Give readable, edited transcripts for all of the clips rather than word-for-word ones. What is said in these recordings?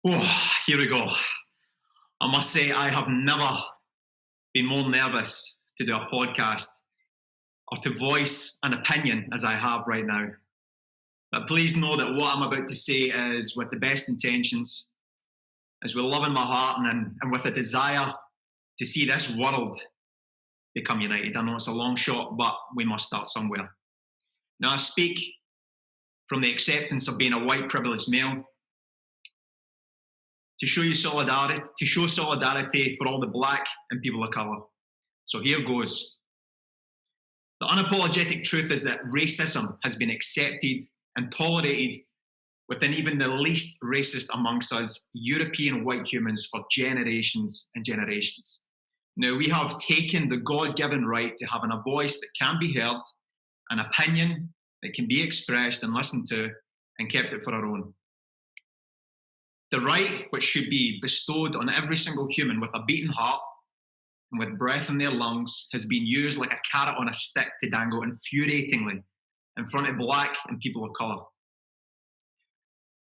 Oh, here we go. I must say, I have never been more nervous to do a podcast or to voice an opinion as I have right now. But please know that what I'm about to say is with the best intentions, is with love in my heart and with a desire to see this world become united. I know it's a long shot, but we must start somewhere. Now, I speak from the acceptance of being a white privileged male to show solidarity for all the black and people of colour. So here goes. The unapologetic truth is that racism has been accepted and tolerated within even the least racist amongst us European white humans for generations and generations. Now, we have taken the God-given right to having a voice that can be heard, an opinion that can be expressed and listened to, and kept it for our own. The right, which should be bestowed on every single human with a beating heart and with breath in their lungs, has been used like a carrot on a stick to dangle infuriatingly in front of black and people of colour.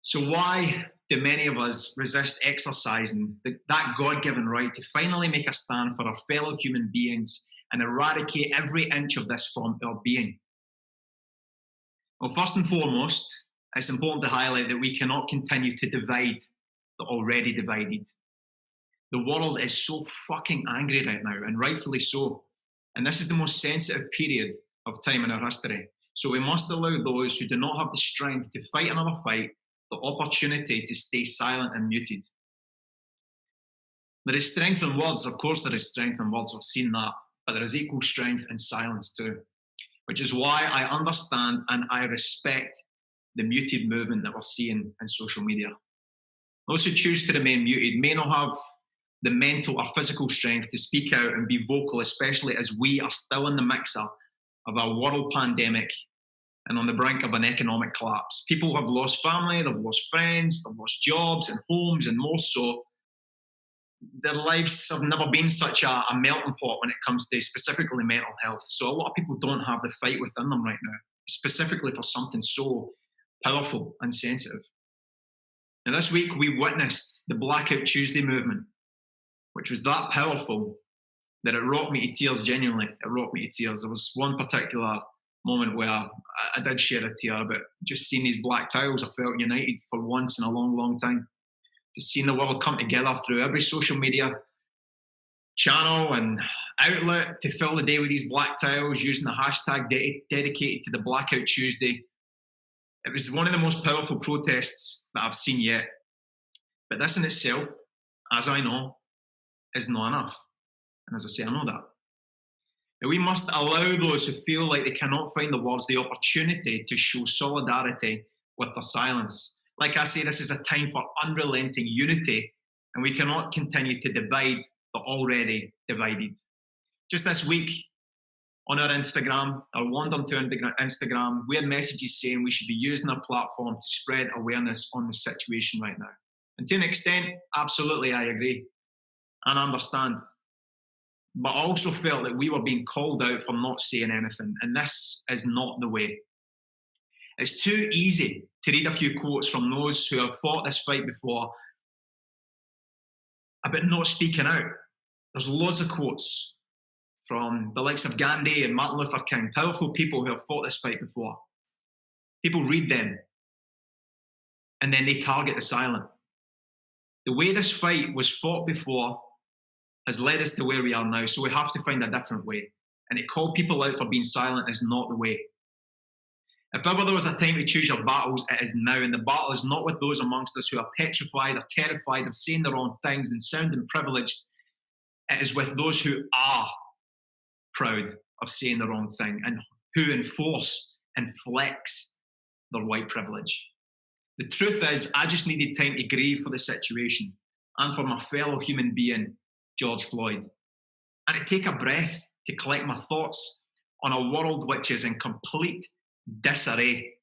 So why do many of us resist exercising that God-given right to finally make a stand for our fellow human beings and eradicate every inch of this from our being? Well, first and foremost, it's important to highlight that we cannot continue to divide the already divided. The world is so fucking angry right now, and rightfully so. And this is the most sensitive period of time in our history. So we must allow those who do not have the strength to fight another fight the opportunity to stay silent and muted. There is strength in words, of course there is strength in words, we've seen that, but there is equal strength in silence too, which is why I understand and I respect the muted movement that we're seeing in social media. Those who choose to remain muted may not have the mental or physical strength to speak out and be vocal, especially as we are still in the mixer of a world pandemic and on the brink of an economic collapse. People have lost family, they've lost friends, they've lost jobs and homes, and more so, their lives have never been such a melting pot when it comes to specifically mental health. So a lot of people don't have the fight within them right now, specifically for something so powerful and sensitive. Now, this week we witnessed the Blackout Tuesday movement, which was that powerful that it rocked me to tears, genuinely. It rocked me to tears. There was one particular moment where I did shed a tear about just seeing these black tiles. I felt united for once in a long, long time. Just seeing the world come together through every social media channel and outlet to fill the day with these black tiles, using the hashtag dedicated to the Blackout Tuesday. It was one of the most powerful protests that I've seen yet. But this in itself, as I know, is not enough. And as I say, I know that. Now, we must allow those who feel like they cannot find the words the opportunity to show solidarity with their silence. Like I say, this is a time for unrelenting unity, and we cannot continue to divide the already divided. Just this week, on our Instagram, our wandering to Instagram, we had messages saying we should be using our platform to spread awareness on the situation right now. And to an extent, absolutely, I agree and understand. But I also felt that we were being called out for not saying anything, and this is not the way. It's too easy to read a few quotes from those who have fought this fight before about not speaking out. There's loads of quotes from the likes of Gandhi and Martin Luther King, powerful people who have fought this fight before. People read them and then they target the silent. The way this fight was fought before has led us to where we are now, so we have to find a different way. And to call people out for being silent is not the way. If ever there was a time to choose your battles, it is now. And the battle is not with those amongst us who are petrified or terrified of saying the wrong things and sounding privileged. It is with those who are proud of saying the wrong thing and who enforce and flex their white privilege. The truth is, I just needed time to grieve for the situation and for my fellow human being, George Floyd, and to take a breath to collect my thoughts on a world which is in complete disarray.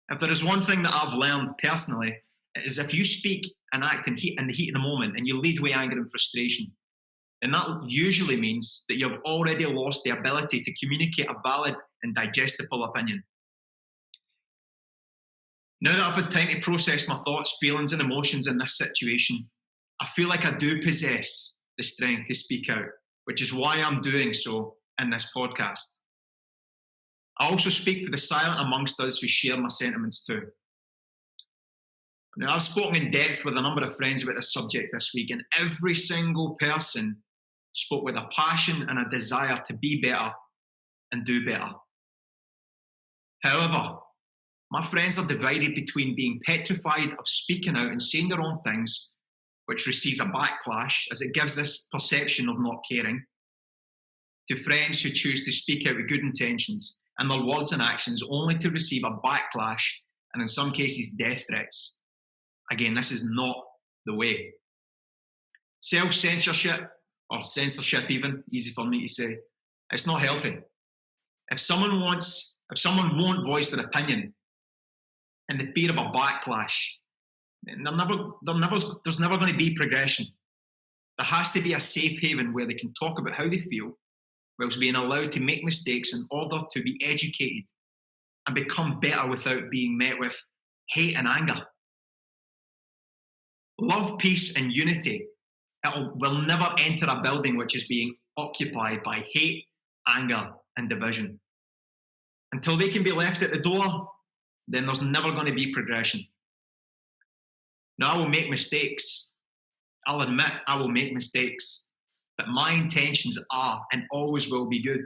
If there is one thing that I've learned personally, it is if you speak and act in the heat of the moment and you lead with anger and frustration, then that usually means that you've already lost the ability to communicate a valid and digestible opinion. Now that I've had time to process my thoughts, feelings, and emotions in this situation, I feel like I do possess the strength to speak out, which is why I'm doing so in this podcast. I also speak for the silent amongst us who share my sentiments too. Now, I've spoken in depth with a number of friends about this subject this week, and every single person spoke with a passion and a desire to be better and do better. However, my friends are divided between being petrified of speaking out and saying their own things, which receives a backlash as it gives this perception of not caring, to friends who choose to speak out with good intentions and their words and actions only to receive a backlash and in some cases death threats. Again, this is not the way. Self-censorship, or censorship even, easy for me to say, it's not healthy. If someone won't voice their opinion in the fear of a backlash, there's never going to be progression. There has to be a safe haven where they can talk about how they feel, whilst being allowed to make mistakes in order to be educated and become better without being met with hate and anger. Love, peace, and unity will never enter a building which is being occupied by hate, anger, and division. Until they can be left at the door, then there's never going to be progression. Now, I will make mistakes. I'll admit I will make mistakes. But my intentions are and always will be good.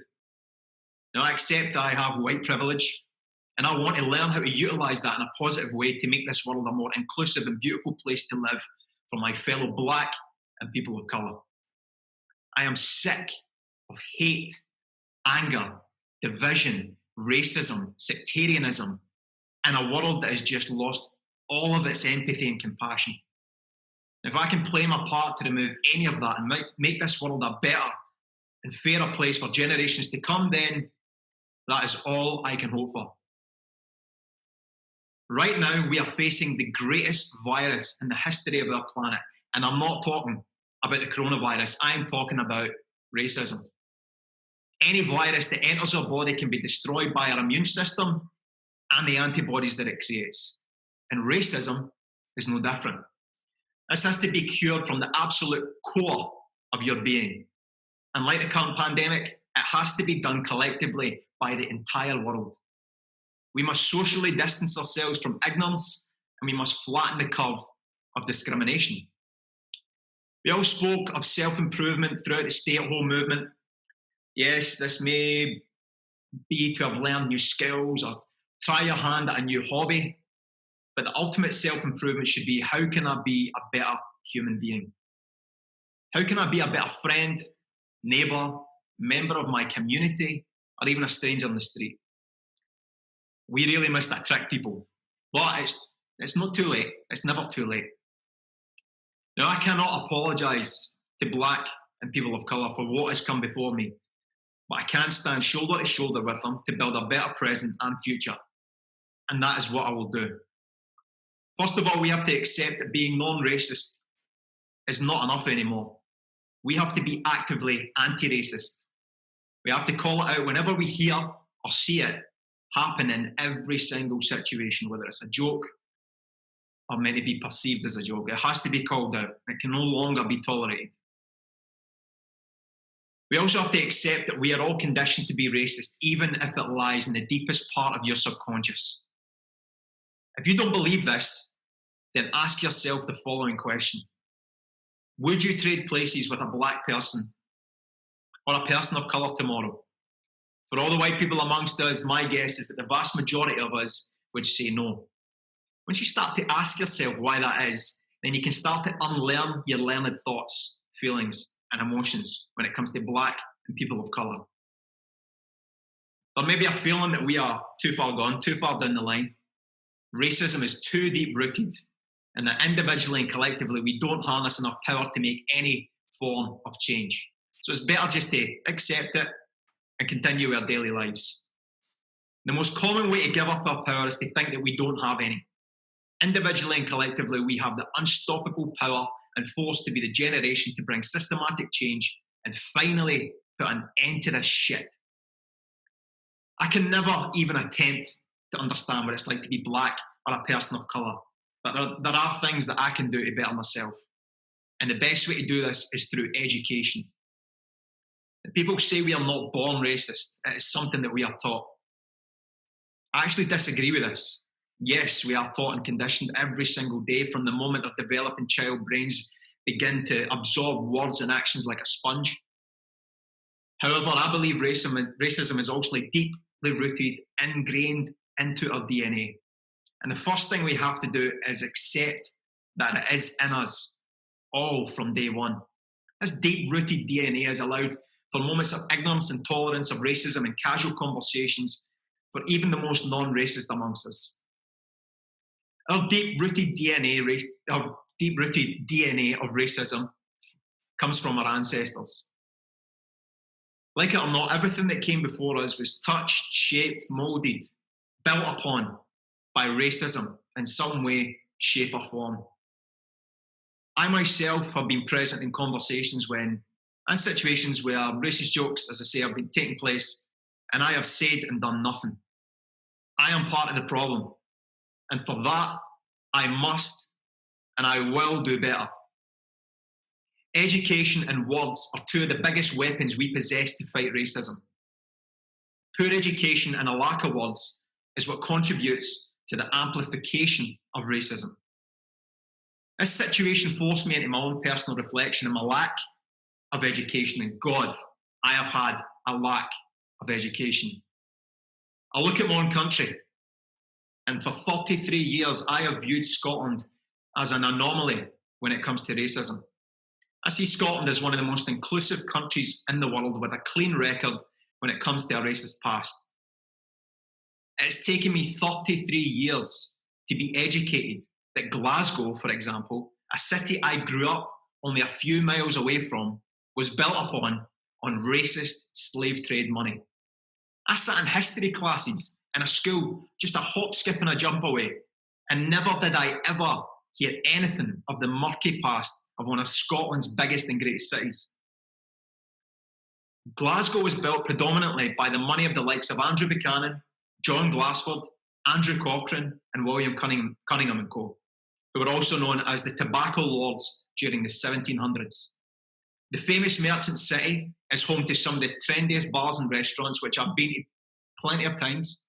Now, I accept I have white privilege, and I want to learn how to utilise that in a positive way to make this world a more inclusive and beautiful place to live for my fellow Black and people of colour. I am sick of hate, anger, division, racism, sectarianism, in a world that has just lost all of its empathy and compassion. If I can play my part to remove any of that and make this world a better and fairer place for generations to come, then that is all I can hope for. Right now, we are facing the greatest virus in the history of our planet. And I'm not talking about the coronavirus. I'm talking about racism. Any virus that enters our body can be destroyed by our immune system and the antibodies that it creates. And racism is no different. This has to be cured from the absolute core of your being. And like the current pandemic, it has to be done collectively by the entire world. We must socially distance ourselves from ignorance, and we must flatten the curve of discrimination. We all spoke of self-improvement throughout the stay-at-home movement. Yes, this may be to have learned new skills or try your hand at a new hobby, but the ultimate self-improvement should be, how can I be a better human being? How can I be a better friend, neighbour, member of my community, or even a stranger on the street? We really must that trick people. But it's not too late. It's never too late. Now, I cannot apologise to Black and people of colour for what has come before me, but I can stand shoulder to shoulder with them to build a better present and future. And that is what I will do. First of all, we have to accept that being non-racist is not enough anymore. We have to be actively anti-racist. We have to call it out whenever we hear or see it happen in every single situation, whether it's a joke or meant to be perceived as a joke. It has to be called out. It can no longer be tolerated. We also have to accept that we are all conditioned to be racist, even if it lies in the deepest part of your subconscious. If you don't believe this, then ask yourself the following question. Would you trade places with a Black person or a person of colour tomorrow? For all the white people amongst us, my guess is that the vast majority of us would say no. Once you start to ask yourself why that is, then you can start to unlearn your learned thoughts, feelings, and emotions when it comes to Black and people of colour. There may be a feeling that we are too far gone, too far down the line. Racism is too deep-rooted, and that individually and collectively we don't harness enough power to make any form of change. So it's better just to accept it and continue our daily lives. The most common way to give up our power is to think that we don't have any. Individually and collectively, we have the unstoppable power and force to be the generation to bring systematic change and finally put an end to this shit. I can never even attempt to understand what it's like to be Black or a person of colour. But there are things that I can do to better myself. And the best way to do this is through education. And people say we are not born racist. It is something that we are taught. I actually disagree with this. Yes, we are taught and conditioned every single day from the moment of developing child brains begin to absorb words and actions like a sponge. However, I believe racism is also deeply rooted, ingrained into our DNA. And the first thing we have to do is accept that it is in us, all from day one. This deep-rooted DNA has allowed for moments of ignorance and tolerance of racism and casual conversations for even the most non-racist amongst us. Our deep-rooted DNA of racism comes from our ancestors. Like it or not, everything that came before us was touched, shaped, moulded, built upon by racism in some way, shape or form. I myself have been present in conversations and situations where racist jokes, as I say, have been taking place, and I have said and done nothing. I am part of the problem, and for that, I must and I will do better. Education and words are two of the biggest weapons we possess to fight racism. Poor education and a lack of words is what contributes to the amplification of racism. This situation forced me into my own personal reflection and my lack of education. And God, I have had a lack of education. I look at my own country, and for 33 years, I have viewed Scotland as an anomaly when it comes to racism. I see Scotland as one of the most inclusive countries in the world with a clean record when it comes to a racist past. It's taken me 33 years to be educated that Glasgow, for example, a city I grew up only a few miles away from, was built upon on racist slave trade money. I sat in history classes in a school just a hop, skip and a jump away, and never did I ever hear anything of the murky past of one of Scotland's biggest and greatest cities. Glasgow was built predominantly by the money of the likes of Andrew Buchanan, John Glassford, Andrew Cochrane, and William Cunningham and Co., who were also known as the tobacco lords during the 1700s. The famous merchant city is home to some of the trendiest bars and restaurants, which I've been to plenty of times,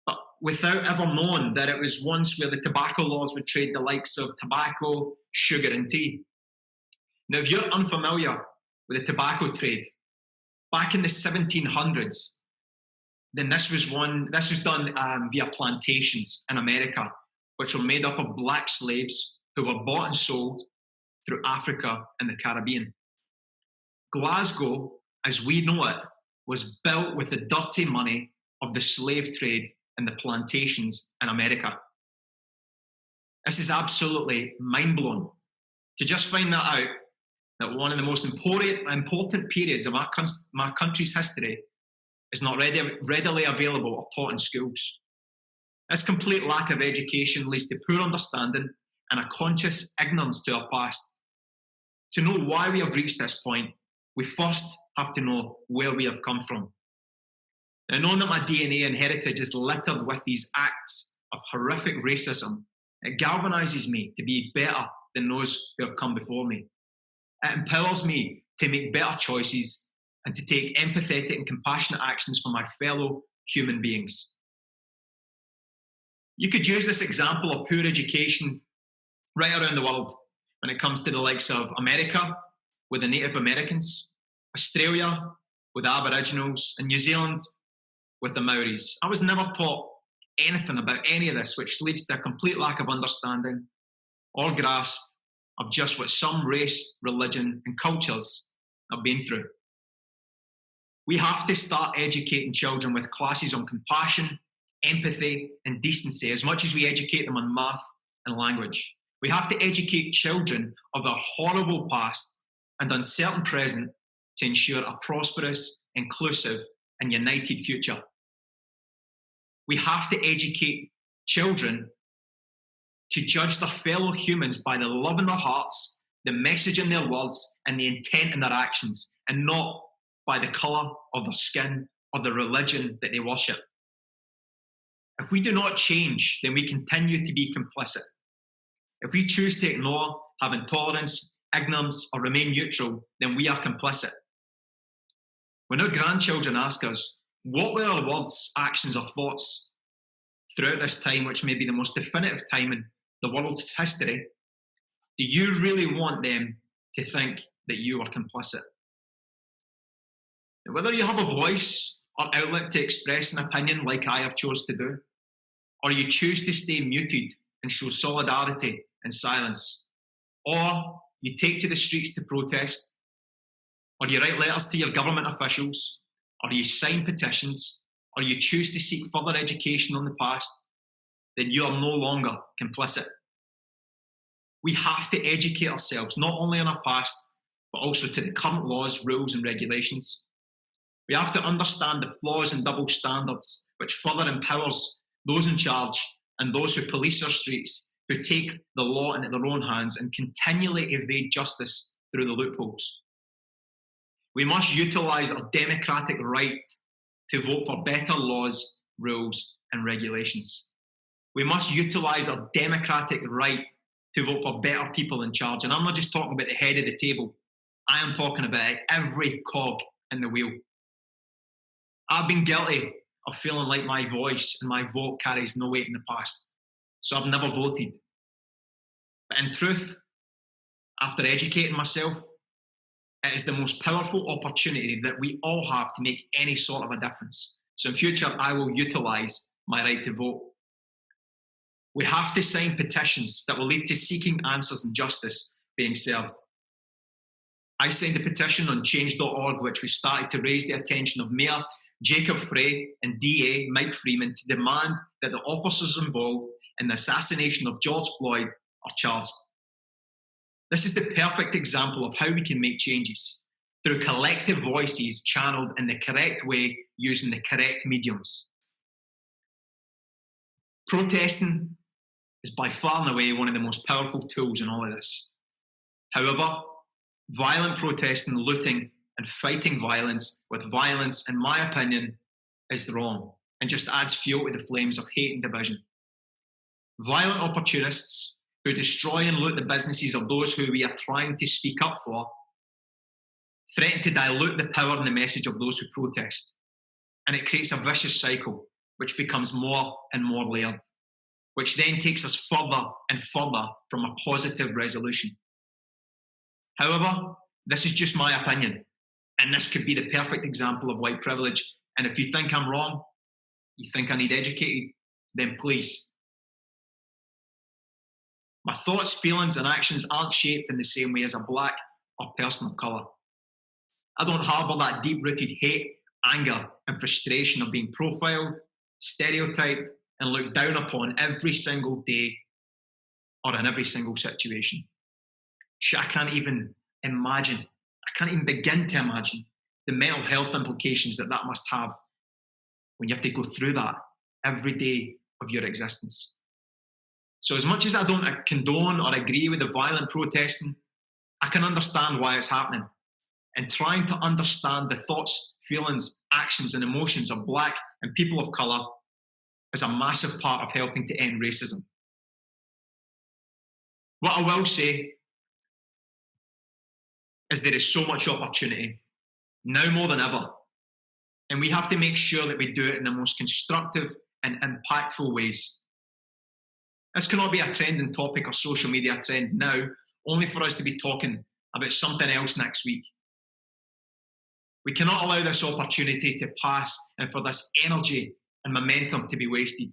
but without ever knowing that it was once where the tobacco lords would trade the likes of tobacco, sugar and tea. Now, if you're unfamiliar with the tobacco trade, back in the 1700s, then this was done via plantations in America, which were made up of black slaves who were bought and sold through Africa and the Caribbean. Glasgow, as we know it, was built with the dirty money of the slave trade and the plantations in America. This is absolutely mind-blowing. To just find that out, that one of the most important periods of my country's history is not readily available or taught in schools. This complete lack of education leads to poor understanding and a conscious ignorance to our past. To know why we have reached this point, we first have to know where we have come from. Now, knowing that my DNA and heritage is littered with these acts of horrific racism, it galvanizes me to be better than those who have come before me. It empowers me to make better choices and to take empathetic and compassionate actions for my fellow human beings. You could use this example of poor education right around the world when it comes to the likes of America with the Native Americans, Australia with the Aboriginals, and New Zealand with the Maoris. I was never taught anything about any of this, which leads to a complete lack of understanding or grasp of just what some race, religion, and cultures have been through. We have to start educating children with classes on compassion, empathy, and decency as much as we educate them on math and language. We have to educate children of their horrible past and uncertain present to ensure a prosperous, inclusive, and united future. We have to educate children to judge their fellow humans by the love in their hearts, the message in their words, and the intent in their actions, and not by the colour of their skin or the religion that they worship. If we do not change, then we continue to be complicit. If we choose to ignore, have intolerance, ignorance, or remain neutral, then we are complicit. When our grandchildren ask us, what were our words, actions, or thoughts throughout this time, which may be the most definitive time in the world's history, do you really want them to think that you are complicit? Now, whether you have a voice or outlet to express an opinion like I have chose to do, or you choose to stay muted and show solidarity in silence, or you take to the streets to protest, or you write letters to your government officials, or you sign petitions, or you choose to seek further education on the past, then you are no longer complicit. We have to educate ourselves, not only on our past, but also to the current laws, rules, and regulations. We have to understand the flaws and double standards, which further empowers those in charge and those who police our streets, who take the law into their own hands and continually evade justice through the loopholes. We must utilise our democratic right to vote for better laws, rules, and regulations. We must utilise our democratic right to vote for better people in charge. And I'm not just talking about the head of the table. I am talking about every cog in the wheel. I've been guilty of feeling like my voice and my vote carries no weight in the past. So I've never voted. But in truth, after educating myself, it is the most powerful opportunity that we all have to make any sort of a difference. So in future, I will utilise my right to vote. We have to sign petitions that will lead to seeking answers and justice being served. I signed a petition on change.org, which we started to raise the attention of Mayor Jacob Frey and DA Mike Freeman to demand that the officers involved in the assassination of George Floyd are charged. This is the perfect example of how we can make changes, through collective voices channeled in the correct way using the correct mediums. Protesting is by far and away one of the most powerful tools in all of this. However, violent protesting, looting, and fighting violence with violence, in my opinion, is wrong and just adds fuel to the flames of hate and division. Violent opportunists who destroy and loot the businesses of those who we are trying to speak up for threaten to dilute the power and the message of those who protest. And it creates a vicious cycle which becomes more and more layered, which then takes us further and further from a positive resolution. However, this is just my opinion, and this could be the perfect example of white privilege. And if you think I'm wrong, you think I need educated, then please. My thoughts, feelings, and actions aren't shaped in the same way as a black or person of colour. I don't harbour that deep-rooted hate, anger, and frustration of being profiled, stereotyped, and looked down upon every single day or in every single situation. I can't even imagine, I can't even begin to imagine the mental health implications that must have when you have to go through that every day of your existence. So as much as I don't condone or agree with the violent protesting, I can understand why it's happening. And trying to understand the thoughts, feelings, actions, and emotions of black and people of colour is a massive part of helping to end racism. What I will say is there is so much opportunity, now more than ever, and we have to make sure that we do it in the most constructive and impactful ways. This cannot be a trending topic or social media trend now, only for us to be talking about something else next week. We cannot allow this opportunity to pass and for this energy and momentum to be wasted.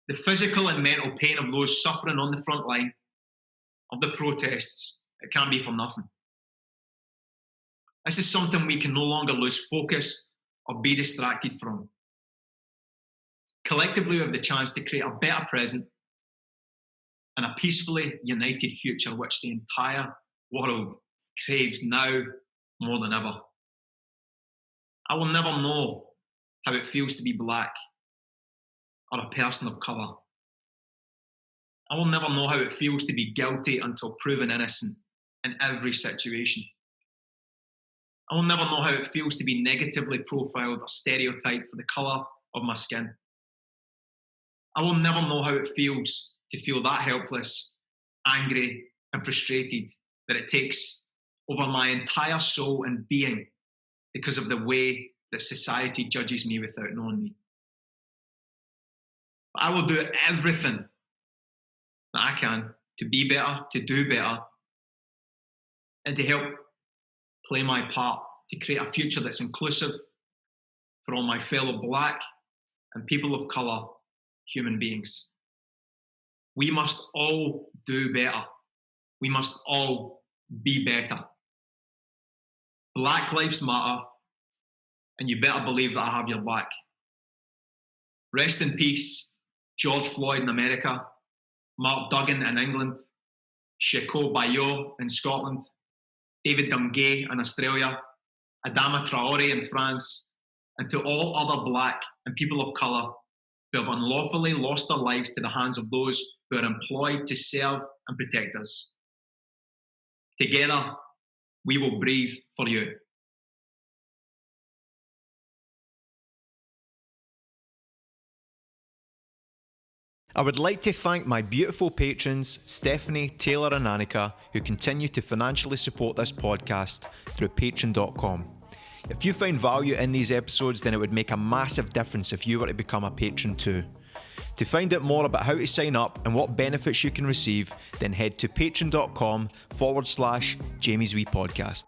The physical and mental pain of those suffering on the front line of the protests, it can't be for nothing. This is something we can no longer lose focus or be distracted from. Collectively, we have the chance to create a better present and a peacefully united future which the entire world craves now more than ever. I will never know how it feels to be black or a person of colour. I will never know how it feels to be guilty until proven innocent in every situation. I will never know how it feels to be negatively profiled or stereotyped for the colour of my skin. I will never know how it feels to feel that helpless, angry, and frustrated that it takes over my entire soul and being because of the way that society judges me without knowing me. But I will do everything that I can to be better, to do better, and to help play my part to create a future that's inclusive for all my fellow Black and people of colour human beings. We must all do better. We must all be better. Black lives matter, and you better believe that I have your back. Rest in peace, George Floyd in America, Mark Duggan in England, Sheko Bayo in Scotland, David Dungay in Australia, Adama Traore in France, and to all other Black and people of colour who have unlawfully lost their lives to the hands of those who are employed to serve and protect us. Together, we will breathe for you. I would like to thank my beautiful patrons, Stephanie, Taylor and Annika, who continue to financially support this podcast through patreon.com. If you find value in these episodes, then it would make a massive difference if you were to become a patron too. To find out more about how to sign up and what benefits you can receive, then head to patreon.com/Jamie's Wee Podcast.